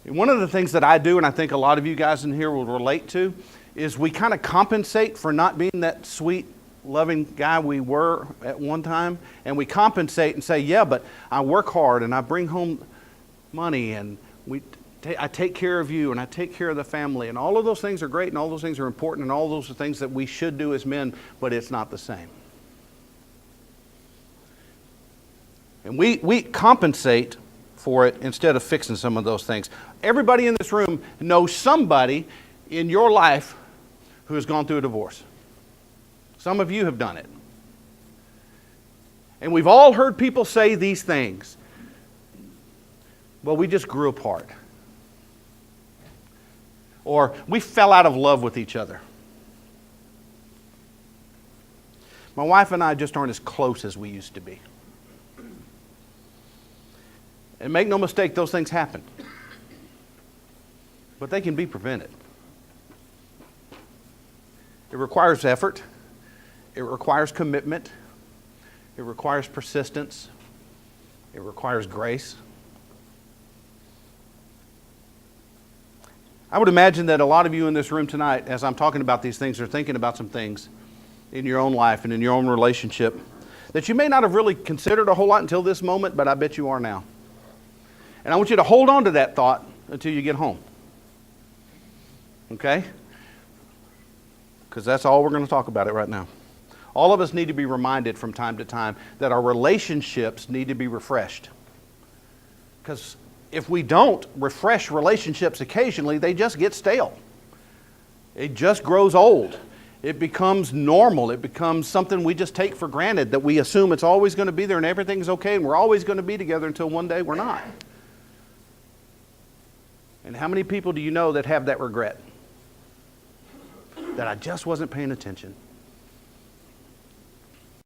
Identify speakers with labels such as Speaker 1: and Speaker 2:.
Speaker 1: And one of the things that I do, and I think a lot of you guys in here will relate to, is we kind of compensate for not being that sweet, loving guy we were at one time. And we compensate and say, yeah, but I work hard and I bring home money and I take care of you and I take care of the family. And all of those things are great and all those things are important and all those are things that we should do as men, but it's not the same. And we compensate for it instead of fixing some of those things. Everybody in this room knows somebody in your life who has gone through a divorce. Some of you have done it. And we've all heard people say these things. Well, we just grew apart. Or we fell out of love with each other. My wife and I just aren't as close as we used to be. And make no mistake, those things happen. But they can be prevented. It requires effort. It requires commitment. It requires persistence. It requires grace. I would imagine that a lot of you in this room tonight, as I'm talking about these things, are thinking about some things in your own life and in your own relationship that you may not have really considered a whole lot until this moment, but I bet you are now. And I want you to hold on to that thought until you get home. Okay? Because that's all we're going to talk about it right now. All of us need to be reminded from time to time that our relationships need to be refreshed. Because if we don't refresh relationships occasionally, they just get stale. It just grows old. It becomes normal. It becomes something we just take for granted, that we assume it's always going to be there and everything's okay and we're always going to be together until one day we're not. And how many people do you know that have that regret? That I just wasn't paying attention.